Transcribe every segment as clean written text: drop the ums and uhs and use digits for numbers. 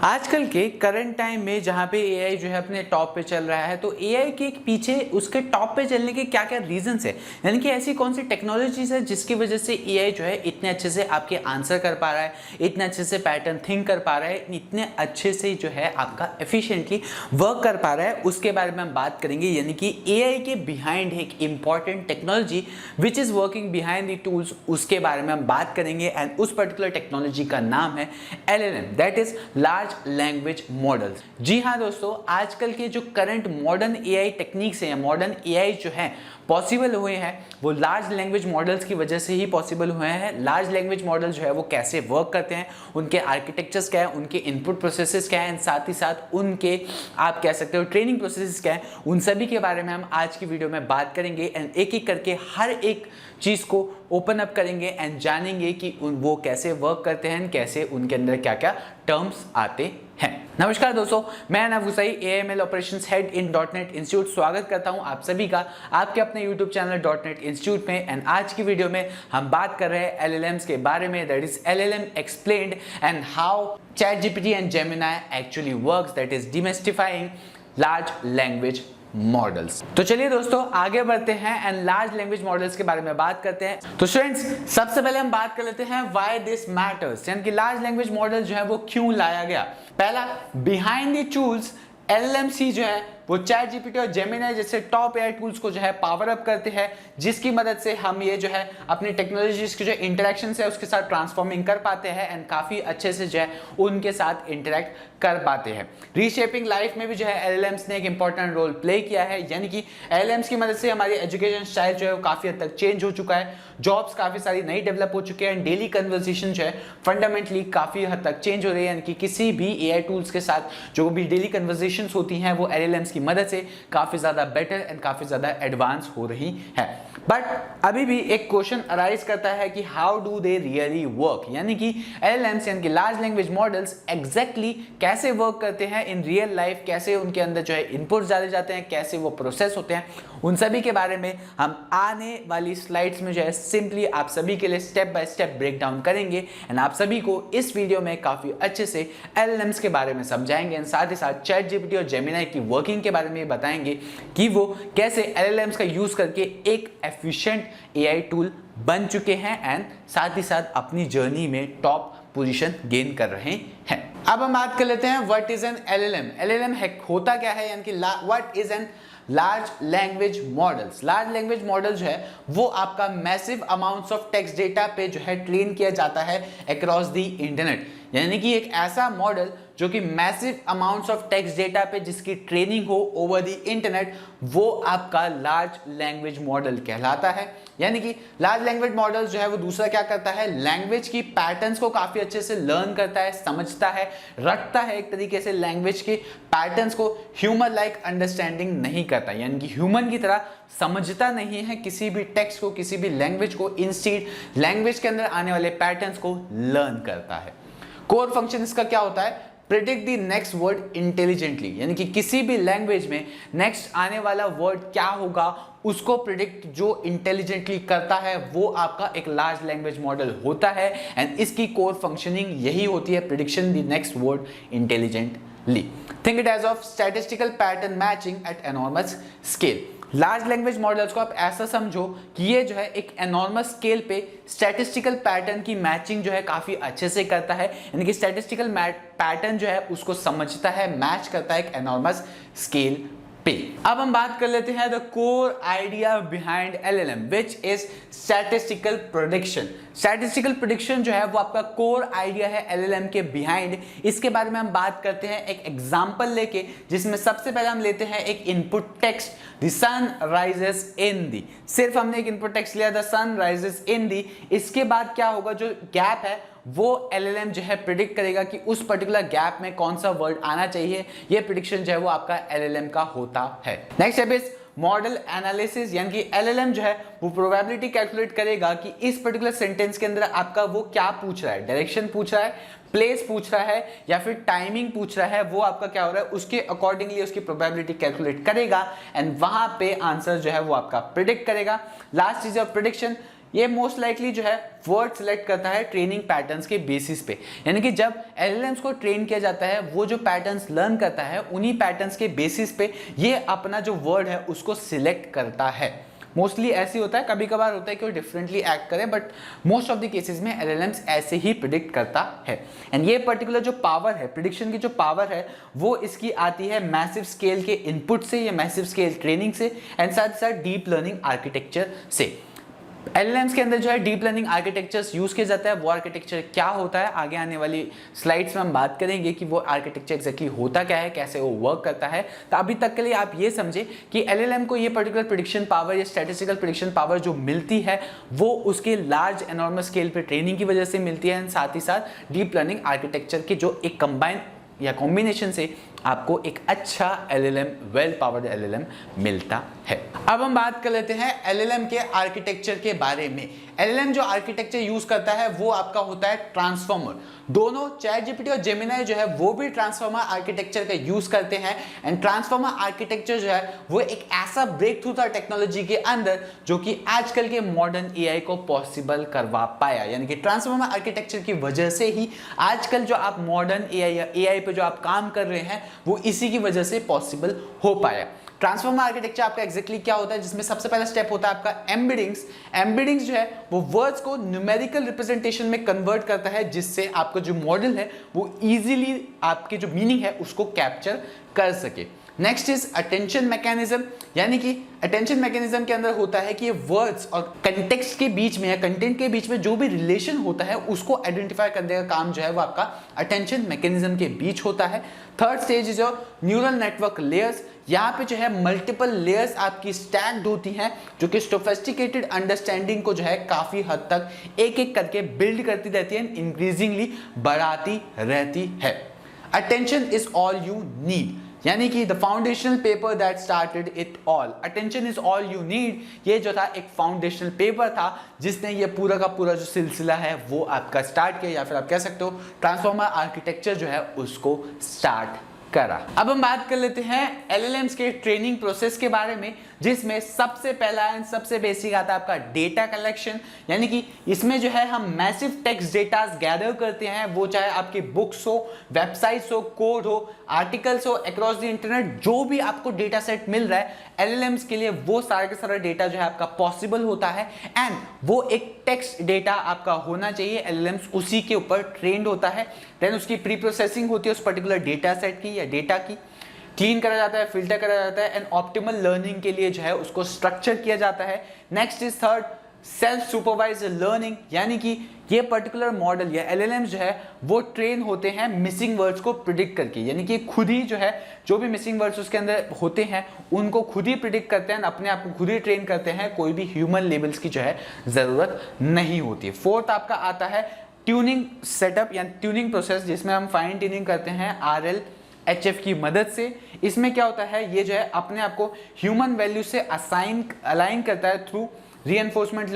आजकल के current time में जहाँ पे एआई जो है अपने टॉप पे चल रहा है, तो एआई के पीछे उसके टॉप पे चलने के क्या क्या रीजंस है, यानी कि ऐसी कौन सी टेक्नोलॉजीज है जिसकी वजह से एआई जो है इतने अच्छे से आपके आंसर कर पा रहा है, इतने अच्छे से पैटर्न थिंक कर पा रहा है, इतने अच्छे से जो है आपका एफिशिएंटली वर्क कर पा रहा है, उसके बारे में हम बात करेंगे। यानी कि एआई के बिहाइंड एक important technology which is working behind the tools, उसके बारे में हम बात करेंगे। एंड उस पर्टिकुलर टेक्नोलॉजी का नाम है LLM, that is large language models. जी हाँ दोस्तों, आजकल के जो करंट मॉडर्न एआई टेक्निक्स हैं, मॉडर्न एआई जो है पॉसिबल हुए हैं, वो लार्ज लैंग्वेज मॉडल्स की वजह से ही पॉसिबल हुए हैं। लार्ज लैंग्वेज मॉडल जो है वो कैसे वर्क करते हैं, उनके आर्किटेक्चर्स क्या है, उनके इनपुट प्रोसेसेस क्या है, साथ ही साथ उनके आप कह सकते हो ट्रेनिंग प्रोसेसेस क्या है, उन सभी के बारे में हम आज की वीडियो में बात करेंगे। एंड एक एक करके हर एक चीज को ओपन अप करेंगे एंड जानेंगे कि वो कैसे वर्क करते हैं, कैसे उनके अंदर क्या क्या टर्म्स आते हैं। नमस्कार दोस्तों, मैं Anav Hussain, AML operations head in DotNet Institute, स्वागत करता हूं आप सभी का आपके अपने यूट्यूब चैनल डॉटनेट इंस्टीट्यूट में। एंड आज की वीडियो में हम बात कर रहे हैं एलएलएम्स के बारे में, that is LLM explained and how ChatGPT and Gemini actually works, that is demystifying large language models. तो चलिए दोस्तों आगे बढ़ते हैं एंड लार्ज लैंग्वेज मॉडल्स के बारे में बात करते हैं। तो स्टूडेंट्स, सबसे पहले हम बात कर लेते हैं व्हाई दिस मैटर्स, यानी कि लार्ज लैंग्वेज मॉडल जो है वो क्यों लाया गया। पहला, बिहाइंड द टूल्स एलएलएमसी जो है वो चैट जीपीटी और जेमिनी जैसे टॉप एआई टूल्स को जो है पावर अप करते हैं, जिसकी मदद से हम ये जो है अपनी टेक्नोलॉजीज के जो इंटरेक्शन है उसके साथ ट्रांसफॉर्मिंग कर पाते हैं एंड काफी अच्छे से जो है उनके साथ इंटरेक्ट कर पाते हैं। रीशेपिंग लाइफ में भी जो है एलएलएम्स ने एक इंपॉर्टेंट रोल प्ले किया है, यानी कि एलएलएम्स की मदद से हमारी एजुकेशन स्टाइल जो है वो काफी हद तक चेंज हो चुका है, जॉब्स काफी सारी नई डेवलप हो चुके हैं, डेली कन्वर्सेशन जो है फंडामेंटली काफी हद तक चेंज हो रही है। यानी कि किसी भी एआई टूल्स के साथ जो भी डेली कन्वर्सेशंस होती हैं वो एलएलएम्स की मदद से काफी ज्यादा बेटर एंड काफी ज्यादा एडवांस हो रही है। बट अभी भी एक क्वेश्चन अराइज करता है कि how do they really work, यानी कि एलएलएम्स यानी कि लार्ज लैंग्वेज मॉडल्स एग्जैक्टली कैसे वर्क करते हैं इन रियल लाइफ, कैसे उनके अंदर जो है इनपुट्स डाले जाते हैं, कैसे वो प्रोसेस होते हैं, उन सभी के बारे में हम आने वाली स्लाइड्स में जो है सिंपली आप सभी के लिए step by step break down करेंगे एंड आप सभी को इस वीडियो में काफी अच्छे से एलएलएम्स के बारे में समझाएंगे एंड साथ ही साथ चैट जीपीटी और जेमिनी की वर्किंग के बारे में बताएंगे कि वो कैसे एलएलएम्स का यूज करके एक एफिशिएंट एआई टूल बन चुके हैं एंड साथ ही साथ अपनी जर्नी में टॉप पोजीशन गेन कर रहे हैं। अब हम बात कर लेते हैं what is an LLM. LLM होता क्या है, यानी कि what is an large language models. Large language model जो है वो आपका massive amounts of text data पे जो है ट्रेन किया जाता है अक्रॉस द इंटरनेट, यानी कि एक ऐसा मॉडल जो कि massive amounts of text data पे जिसकी ट्रेनिंग हो ओवर द इंटरनेट, वो आपका लार्ज लैंग्वेज मॉडल कहलाता है। यानी कि लार्ज लैंग्वेज मॉडल जो है वो दूसरा क्या करता है, लैंग्वेज की पैटर्न्स को काफी अच्छे से लर्न करता है, समझता है, रखता है एक तरीके से लैंग्वेज के पैटर्न्स को, ह्यूमन लाइक अंडरस्टैंडिंग नहीं करता, यानी कि ह्यूमन की तरह समझता नहीं है किसी भी टेक्स्ट को, किसी भी लैंग्वेज को, इंस्टेड लैंग्वेज के अंदर आने वाले पैटर्न्स को लर्न करता है। कोर फंक्शन इसका क्या होता है, predict the next word intelligently, यानी कि किसी भी लैंग्वेज में नेक्स्ट आने वाला वर्ड क्या होगा उसको प्रिडिक्ट जो इंटेलिजेंटली करता है वो आपका एक लार्ज लैंग्वेज मॉडल होता है एंड इसकी कोर फंक्शनिंग यही होती है, prediction the next word intelligently. Think it as of statistical pattern matching at enormous scale. Large language models को आप ऐसा समझो कि ये जो है एक एनॉर्मस स्केल पे स्टैटिस्टिकल पैटर्न की मैचिंग जो है काफी अच्छे से करता है, यानी कि स्टैटिस्टिकल पैटर्न जो है उसको समझता है, मैच करता है एक एनॉर्मस स्केल पे। अब हम बात कर लेते हैं the core idea behind LLM which is statistical prediction. Statistical prediction जो है वो आपका कोर आइडिया है एलएलएम के बिहाइंड। इसके बारे में हम बात करते हैं एक एग्जांपल लेके, जिसमें सबसे पहले हम लेते हैं एक input text, the sun rises in the. सिर्फ हमने एक इनपुट टेक्स्ट लिया, the sun rises in the. इसके बाद क्या होगा, जो गैप है वो एलएलएम जो है प्रिडिक्ट करेगा कि उस पर्टिकुलर गैप में कौन सा वर्ड आना चाहिए। ये प्रिडिक्शन जो है वो आपका एलएलएम का होता है। Next step is model analysis, यानी कि एलएलएम जो है वो प्रोबेबिलिटी कैलकुलेट करेगा कि इस पर्टिकुलर सेंटेंस के अंदर आपका वो क्या पूछ रहा है, डायरेक्शन पूछ रहा है, प्लेस पूछ रहा है या फिर टाइमिंग पूछ रहा है, वो आपका क्या हो रहा है उसके अकॉर्डिंगली उसकी प्रोबेबिलिटी कैलकुलेट करेगा एंड वहां पे आंसर जो है वो आपका प्रिडिक्ट करेगा। लास्ट चीज ऑफ प्रिडिक्शन, ये मोस्ट लाइकली जो है वर्ड सिलेक्ट करता है ट्रेनिंग पैटर्न्स के बेसिस पे, यानी कि जब LLMs को ट्रेन किया जाता है वो जो पैटर्न्स लर्न करता है उन्हीं पैटर्न्स के बेसिस पे ये अपना जो वर्ड है उसको सिलेक्ट करता है। मोस्टली ऐसे होता है, कभी कभार होता है कि वो डिफरेंटली एक्ट करे, but most of the cases में LLMs ऐसे ही प्रिडिक्ट करता है। एंड ये पर्टिकुलर जो पावर है, प्रिडिक्शन की जो पावर है, वो इसकी आती है मैसिव स्केल के इनपुट से या मैसिव स्केल ट्रेनिंग से एंड साथ साथ डीप लर्निंग आर्किटेक्चर से। LLMs के अंदर जो है डीप लर्निंग आर्किटेक्चर्स यूज किया जाता है। वो आर्किटेक्चर क्या होता है आगे आने वाली स्लाइड्स में हम बात करेंगे कि वो आर्किटेक्चर एग्जैक्टली होता क्या है, कैसे वो वर्क करता है। तो अभी तक के लिए आप ये समझे कि LLM को ये पर्टिकुलर प्रेडिक्शन पावर या स्टैटिस्टिकल प्रेडिक्शन पावर जो मिलती है वो उसके लार्ज एनॉर्मस स्केल पे ट्रेनिंग की वजह से मिलती है, साथ ही साथ डीप लर्निंग आर्किटेक्चर के जो एक कंबाइन या कॉम्बिनेशन से आपको एक अच्छा LLM, वेल पावर्ड LLM मिलता है। अब हम बात कर लेते हैं LLM के आर्किटेक्चर के बारे में। LLM जो आर्किटेक्चर यूज करता है वो आपका होता है ट्रांसफॉर्मर। दोनों ChatGPT और जेमिनाई जो है वो भी ट्रांसफॉर्मर आर्किटेक्चर का यूज करते हैं। एंड ट्रांसफॉर्मर आर्किटेक्चर जो है वो एक ऐसा ब्रेक थ्रू था टेक्नोलॉजी के अंदर जो कि आजकल के मॉडर्न AI को पॉसिबल करवा पाया, यानी कि ट्रांसफॉर्मर आर्किटेक्चर की वजह से ही आजकल जो आप मॉडर्न AI या AI पे जो आप काम कर रहे हैं वो इसी की वजह से पॉसिबल हो पाया। ट्रांसफॉर्मर आर्किटेक्चर आपका एग्जैक्टली क्या होता है, जिसमें सबसे पहला स्टेप होता है आपका एम्बेडिंग्स। एम्बेडिंग्स जो है वो वर्ड्स को न्यूमेरिकल रिप्रेजेंटेशन में कन्वर्ट करता है, जिससे आपका जो मॉडल है वो इजीली आपके जो मीनिंग है उसको कैप्चर कर सके। नेक्स्ट इज अटेंशन मैकेनिज्म, यानी कि अटेंशन मैकेनिज्म के अंदर होता है कि ये वर्ड्स और कंटेक्स्ट के बीच में या कंटेंट के बीच में जो भी रिलेशन होता है उसको आइडेंटिफाई करने का काम जो है वो आपका अटेंशन मैकेनिज्म के बीच होता है। Third stage is neural network layers. यहाँ पे जो है मल्टीपल लेयर्स आपकी स्टैक्ड होती हैं जो कि सोफिस्टिकेटेड अंडरस्टैंडिंग को जो है काफी हद तक एक एक करके बिल्ड करती रहती है, इंक्रीजिंगली बढ़ाती रहती है। Attention is all you need, यानी कि the foundational paper that started it all. Attention is all you need, ये जो था एक फाउंडेशनल पेपर था जिसने ये पूरा का पूरा जो सिलसिला है वो आपका स्टार्ट किया, या फिर आप कह सकते हो ट्रांसफॉर्मर आर्किटेक्चर जो है उसको स्टार्ट करा। अब हम बात कर लेते हैं LLMs के ट्रेनिंग प्रोसेस के बारे में, जिसमें सबसे पहला एंड सबसे बेसिक आता है आपका डेटा कलेक्शन, यानी कि इसमें जो है हम मैसिव टेक्स्ट डेटा गैदर करते हैं, वो चाहे आपकी बुक्स हो, वेबसाइट्स हो, कोड हो, आर्टिकल्स हो, अक्रॉस द इंटरनेट जो भी आपको डेटा सेट मिल रहा है LLMs के लिए वो सारा का सारा डेटा जो है आपका पॉसिबल होता है। एंड वो एक टेक्स्ट डेटा आपका होना चाहिए, LLMs उसी के ऊपर ट्रेंड होता है। देन उसकी प्री प्रोसेसिंग होती है उस पर्टिकुलर डेटा सेट की या डेटा की, क्लीन करा जाता है, फिल्टर करा जाता है एंड ऑप्टिमल लर्निंग के लिए जो है उसको स्ट्रक्चर किया जाता है। Next is third self supervised learning, यानी कि ये पर्टिकुलर मॉडल या LLMs जो है वो ट्रेन होते हैं मिसिंग वर्ड्स को प्रिडिक्ट करके, यानी कि खुद ही जो है जो भी मिसिंग वर्ड्स उसके अंदर होते हैं उनको खुद ही प्रिडिक्ट करते हैं, अपने आप को खुद ही ट्रेन करते हैं, कोई भी ह्यूमन लेवल्स की जो है जरूरत नहीं होती। फोर्थ आपका आता है ट्यूनिंग सेटअप या ट्यूनिंग प्रोसेस, जिसमें हम फाइन ट्यूनिंग करते हैं RLHF की मदद से। इसमें क्या होता है, ये जो है अपने आप को ह्यूमन वैल्यू से अलाइन करता है थ्रू रीएनफोर्समेंट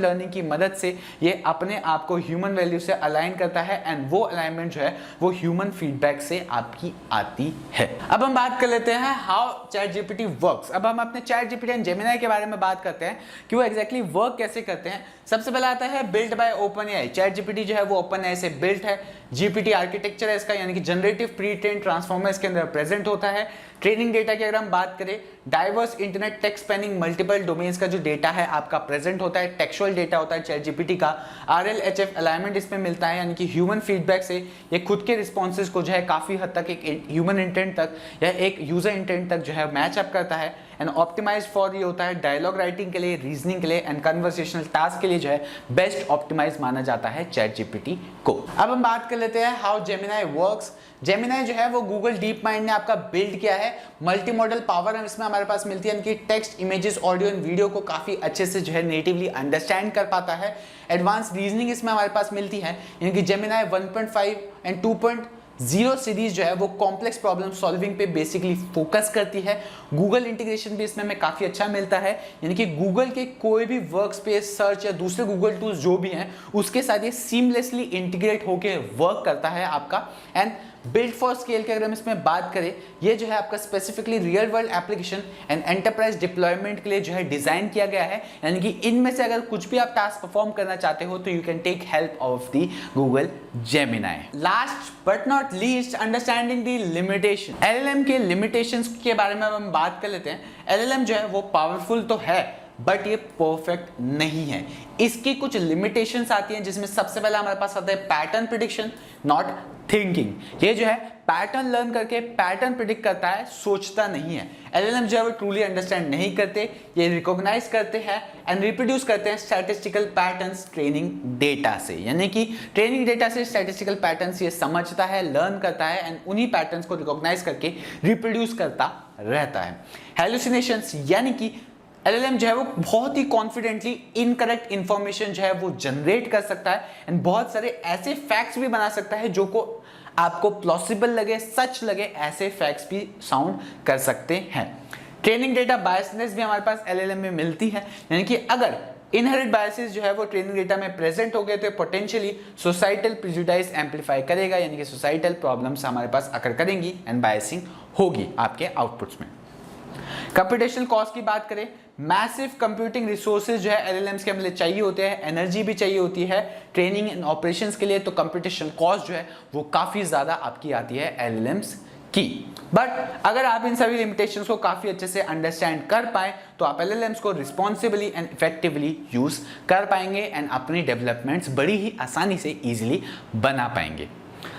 लर्निंग की मदद से ये अपने आप को ह्यूमन वैल्यू से अलाइन करता है एंड वो अलाइनमेंट जो है वो ह्यूमन फीडबैक से आपकी आती है। अब हम बात कर लेते हैं हाउ ChatGPT वर्क्स। अब हम अपने ChatGPT एंड जेमिनाई के बारे में बात करते हैं कि वो एग्जैक्टली वर्क कैसे करते हैं। सबसे पहले आता है बिल्ड बाय OpenAI। ChatGPT जो है वो OpenAI से बिल्ट है। GPT आर्किटेक्चर है इसका, यानी कि जनरेटिव प्री ट्रेन ट्रांसफॉर्मर इसके अंदर प्रेजेंट होता है। ट्रेनिंग डेटा की अगर हम बात करें, diverse internet text spanning multiple domains का जो डेटा है आपका प्रेजेंट होता है, टेक्सुअल डेटा होता है ChatGPT का। RLHF अलाइनमेंट इसमें मिलता है, यानी कि ह्यूमन फीडबैक से ये खुद के रिस्पॉन्सेज को जो है काफी हद तक एक ह्यूमन इंटेंट तक या एक यूजर इंटेंट तक जो है मैच अप करता है। एंड ऑप्टिमाइज फॉर ये होता है डायलॉग राइटिंग के लिए, रीजनिंग के लिए एंड कन्वर्सेशनल टास्क के लिए जो है बेस्ट ऑप्टिमाइज माना जाता है ChatGPT को। अब हम बात कर लेते हैं हाउ जेमिनाई वर्क्स। जेमिनाई जो है वो गूगल डीप माइंड ने आपका बिल्ड किया है। मल्टी मॉडल पावर हम इसमें हमारे पास मिलती है, यानी कि text, images, audio and video को काफी अच्छे से जो है नेटिवली अंडरस्टैंड कर पाता है। एडवांस रीजनिंग इसमें हमारे पास मिलती है, यानी कि जेमिनाई 1.5 एंड 2.0 सीरीज जो है वो कॉम्प्लेक्स प्रॉब्लम सॉल्विंग पे बेसिकली फोकस करती है। गूगल इंटीग्रेशन भी इसमें हमें काफी अच्छा मिलता है, यानी कि गूगल के कोई भी वर्क स्पेस, सर्च या दूसरे गूगल टूल्स जो भी हैं उसके साथ ये सीमलेसली इंटीग्रेट होकर वर्क करता है आपका। एंड बिल्ड फॉर स्केल की अगर हम इसमें बात करें, ये जो है आपका specifically real world application and enterprise deployment के लिए जो है डिजाइन किया गया है, यानी कि इनमें से अगर कुछ भी आप टास्क परफॉर्म करना चाहते हो तो you can take help of the Google Gemini. Last but not least, understanding the limitation. LLM के लिमिटेशंस के बारे में हम बात कर लेते हैं। एलएलएम जो है वो पावरफुल तो है बट ये परफेक्ट नहीं है। इसकी कुछ लिमिटेशंस आती हैं, जिसमें सबसे पहले हमारे पास आता है पैटर्न प्रिडिक्शन, नॉट थिंकिंग। ये जो है पैटर्न लर्न करके पैटर्न प्रिडिक्ट करता है, सोचता नहीं है। एलएलएम जो है वो ट्रूली अंडरस्टैंड नहीं करते, ये रिकॉग्नाइज करते हैं एंड रिप्रोड्यूस करते हैं स्टैटिस्टिकल पैटर्न्स ट्रेनिंग डेटा से, यानी कि ट्रेनिंग डेटा से स्टैटिस्टिकल पैटर्न्स ये समझता है, लर्न करता है एंड उन्हीं पैटर्न्स को रिकॉग्नाइज करके रिप्रोड्यूस करता रहता है। हैलुसिनेशंस, यानी कि एलएलएम जो है वो बहुत ही कॉन्फिडेंटली इनकरेक्ट इंफॉर्मेशन जो है वो जनरेट कर सकता है एंड बहुत सारे ऐसे फैक्ट्स भी बना सकता है जो को आपको प्लॉसिबल लगे, सच लगे, ऐसे फैक्ट्स भी साउंड कर सकते हैं। ट्रेनिंग डेटा बायसनेस भी हमारे पास एलएलएम में मिलती है, यानी कि अगर इनहेरिट बायसेस जो है वो ट्रेनिंग डेटा में प्रेजेंट हो गए तो पोटेंशियली सोसाइटल प्रेजुडाइज एम्पलीफाई करेगा, यानी कि सोसाइटल प्रॉब्लम्स हमारे पास अकर करेंगी एंड बायसिंग होगी आपके आउटपुट्स में। कंप्यूटेशनल कॉस्ट की बात करें, मैसिव कंप्यूटिंग रिसोर्सेज जो है एलएलएम्स के लिए चाहिए होते हैं, एनर्जी भी चाहिए होती है ट्रेनिंग एंड ऑपरेशंस के लिए, तो कंप्यूटेशनल कॉस्ट जो है वो काफी ज्यादा आपकी आती है एलएलएम्स की। बट अगर आप इन सभी लिमिटेशंस को काफी अच्छे से अंडरस्टैंड कर पाए तो आप एलएलएम्स को रिस्पॉन्सिबली एंड इफेक्टिवली यूज कर पाएंगे एंड अपनी डेवलपमेंट्स बड़ी ही आसानी से इजीली बना पाएंगे।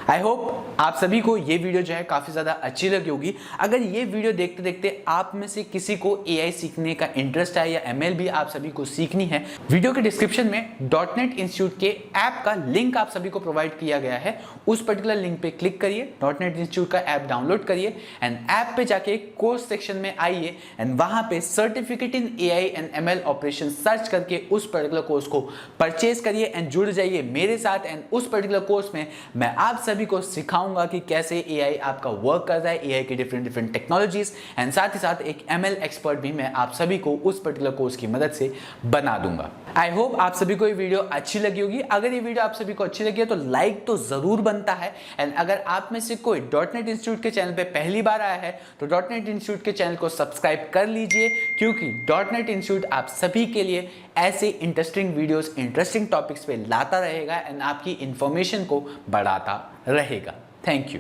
आई होप आप सभी को ये वीडियो जो है काफ़ी ज़्यादा अच्छी लगी होगी। अगर ये वीडियो देखते देखते आप में से किसी को एआई सीखने का इंटरेस्ट है या एमएल भी आप सभी को सीखनी है, वीडियो के डिस्क्रिप्शन में डॉटनेट इंस्टीट्यूट के ऐप का लिंक आप सभी को प्रोवाइड किया गया है। उस पर्टिकुलर लिंक पे क्लिक करिए, डॉटनेट इंस्टीट्यूट का ऐप डाउनलोड करिए एंड ऐप पे जाके कोर्स सेक्शन में आइए एंड वहाँ पे certificate in AI and ML operation search करके उस पर्टिकुलर कोर्स को परचेज करिए एंड जुड़ जाइए मेरे साथ। एंड उस पर्टिकुलर कोर्स में मैं आप सभी को सिखाऊंगा कि कैसे एआई आपका वर्क करता है, एआई की डिफरेंट टेक्नोलॉजीज एंड साथ ही साथ एक एमएल एक्सपर्ट भी मैं आप सभी को उस पर्टिकुलर कोर्स की मदद से बना दूंगा। आई होप आप सभी को ये वीडियो अच्छी लगी होगी। अगर ये वीडियो आप सभी को अच्छी लगी है तो लाइक तो जरूर बनता है एंड अगर आप में से कोई डॉटनेट इंस्टीट्यूट के चैनल पे पहली बार आया है तो डॉटनेट इंस्टीट्यूट के चैनल को सब्सक्राइब कर लीजिए, क्योंकि डॉटनेट इंस्टीट्यूट आप सभी के लिए ऐसे इंटरेस्टिंग वीडियोस, इंटरेस्टिंग टॉपिक्स पे लाता रहेगा एंड आपकी इंफॉर्मेशन को बढ़ाता रहेगा। Thank you.